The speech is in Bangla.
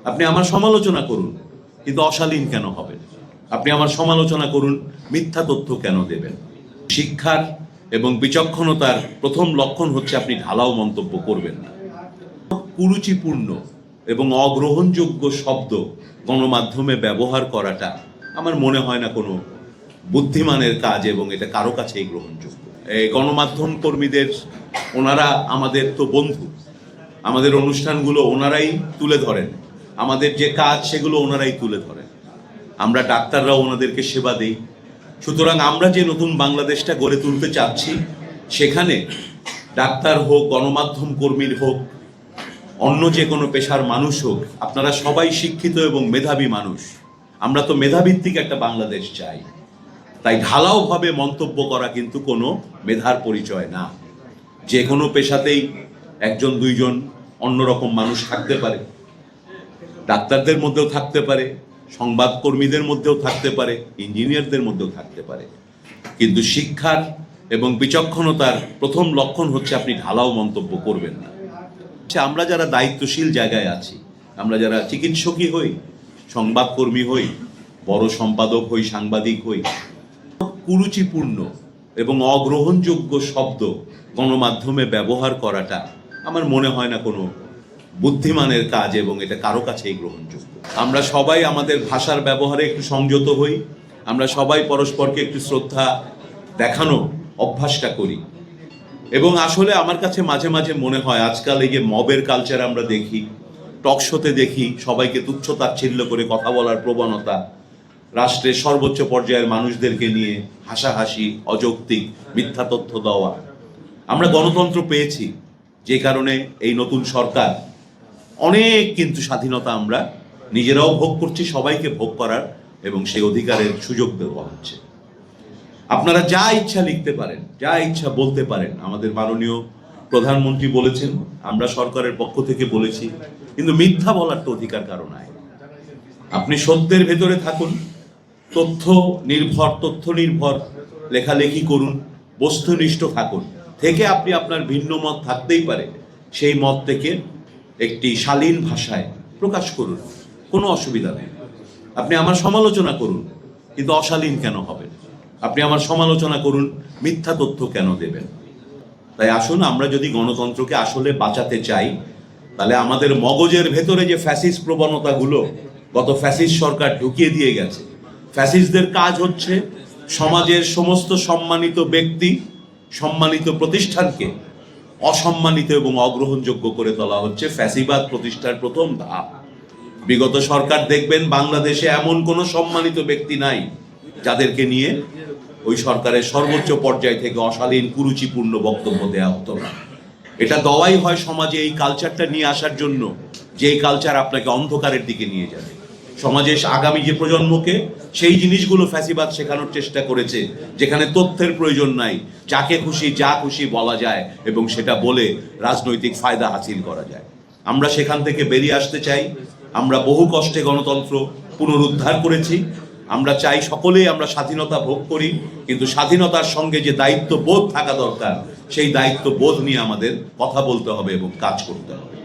আপনি আমার সমালোচনা করুন, কিন্তু অশালীন কেন হবেন? আপনি আমার সমালোচনা করুন, মিথ্যা তথ্য কেন দেবেন? শিক্ষার এবং বিচক্ষণতার প্রথম লক্ষণ হচ্ছে আপনি ঢালাও মন্তব্য করবেন না। কুরুচিপূর্ণ এবং অগ্রহণযোগ্য শব্দ গণমাধ্যমে ব্যবহার করাটা আমার মনে হয় না কোনো বুদ্ধিমানের কাজ, এবং এটা কারো কাছেই গ্রহণযোগ্য। এই গণমাধ্যম কর্মীদের, ওনারা আমাদের তো বন্ধু, আমাদের অনুষ্ঠানগুলো ওনারাই তুলে ধরেন, আমাদের যে কাজ সেগুলো ওনারাই তুলে ধরেন, আমরা ডাক্তাররাও ওনাদেরকে সেবা দেই। সুতরাং আমরা যে নতুন বাংলাদেশটা গড়ে তুলতে চাচ্ছি, সেখানে ডাক্তার হোক, গণমাধ্যম কর্মীর হোক, অন্য যে কোনো পেশার মানুষ হোক, আপনারা সবাই শিক্ষিত এবং মেধাবী মানুষ। আমরা তো মেধাভিত্তিক একটা বাংলাদেশ চাই। তাই ঢালাওভাবে মন্তব্য করা কিন্তু কোনো মেধার পরিচয় না। যে কোনো পেশাতেই একজন দুইজন অন্যরকম মানুষ থাকতে পারে, ডাক্তারদের মধ্যেও থাকতে পারে, সংবাদকর্মীদের মধ্যেও থাকতে পারে, ইঞ্জিনিয়ারদের মধ্যেও থাকতে পারে। কিন্তু শিক্ষার এবং বিচক্ষণতার প্রথম লক্ষণ হচ্ছে আপনি ঢালাও মন্তব্য করবেন না। আমরা যারা দায়িত্বশীল জায়গায় আছি, আমরা যারা চিকিৎসকই হই, সংবাদকর্মী হই, বড় সম্পাদক হই, সাংবাদিক হই, কুরুচিপূর্ণ এবং অগ্রহণযোগ্য শব্দ গণমাধ্যমে ব্যবহার করাটা আমার মনে হয় না কোনো বুদ্ধিমানের কাজ, এবং এটা কারো কাছেই গ্রহণযোগ্য। আমরা সবাই আমাদের ভাষার ব্যবহারে একটু সংযত হই, আমরা সবাই পরস্পরকে একটু শ্রদ্ধা দেখানো অভ্যাসটা করি। এবং আসলে আমার কাছে মাঝে মাঝে মনে হয়, আজকাল এই যে মবের কালচার আমরা দেখি, টকশোতে দেখি, সবাইকে তুচ্ছ তাচ্ছিল্য করে কথা বলার প্রবণতা, রাষ্ট্রের সর্বোচ্চ পর্যায়ের মানুষদেরকে নিয়ে হাসাহাসি, অযৌক্তিক মিথ্যা তথ্য দেওয়া। আমরা গণতন্ত্র পেয়েছি, যে কারণে এই নতুন সরকার অনেক কিন্তু স্বাধীনতা আমরা নিজেরাও ভোগ করছি, সবাইকে ভোগ করার এবং সেই অধিকারের সুযোগ দেওয়া হচ্ছে। আপনারা যা ইচ্ছা লিখতে পারেন, যা ইচ্ছা বলতে পারেন। আমাদের মাননীয় প্রধানমন্ত্রী বলেছেন, আমরা সরকারের পক্ষ থেকে বলেছি, কিন্তু মিথ্যা বলার তো অধিকার কারো নাই। আপনি সত্যের ভেতরে থাকুন, তথ্য নির্ভর লেখালেখি করুন, বস্তুনিষ্ঠ থাকুন, থেকে আপনি আপনার ভিন্ন মত থাকতেই পারে, সেই মত থেকে একটি শালীন ভাষায় প্রকাশ করুন, কোনো অসুবিধা নেই। আপনি আমার সমালোচনা করুন, কিন্তু অশালীন কেন হবেন? আপনি আমার সমালোচনা করুন, মিথ্যা তথ্য কেন দেবেন? তাই আসুন, আমরা যদি গণতন্ত্রকে আসলে বাঁচাতে চাই, তাহলে আমাদের মগজের ভেতরে যে ফ্যাসিস্ট প্রবণতাগুলো গত ফ্যাসিস্ট সরকার ঢুকিয়ে দিয়ে গেছে, ফ্যাসিস্টদের কাজ হচ্ছে সমাজের সমস্ত সম্মানিত ব্যক্তি, সম্মানিত প্রতিষ্ঠানকে অসম্মানিত এবং অগ্রহণযোগ্য করে তোলা হচ্ছে ফ্যাসিবাদ প্রতিষ্ঠার প্রথম ধাপ। বিগত সরকার দেখবেন, বাংলাদেশে এমন কোনো সম্মানিত ব্যক্তি নাই যাদেরকে নিয়ে ওই সরকারের সর্বোচ্চ পর্যায় থেকে অশালীন কুরুচিপূর্ণ বক্তব্য দেওয়া হতো না। এটা দেওয়াই হয় সমাজে এই কালচারটা নিয়ে আসার জন্য, যে এই কালচার আপনাকে অন্ধকারের দিকে নিয়ে যাবে। সমাজে আগামী যে প্রজন্মকে সেই জিনিসগুলো ফ্যাসিবাদ শেখানোর চেষ্টা করেছে, যেখানে তথ্যের প্রয়োজন নাই, যাকে খুশি যা খুশি বলা যায় এবং সেটা বলে রাজনৈতিক ফায়দা হাসিল করা যায়। আমরা সেখান থেকে বেরিয়ে আসতে চাই। আমরা বহু কষ্টে গণতন্ত্র পুনরুদ্ধার করেছি। আমরা চাই সকলেই আমরা স্বাধীনতা ভোগ করি, কিন্তু স্বাধীনতার সঙ্গে যে দায়িত্ববোধ থাকা দরকার, সেই দায়িত্ববোধ নিয়ে আমাদের কথা বলতে হবে এবং কাজ করতে হবে।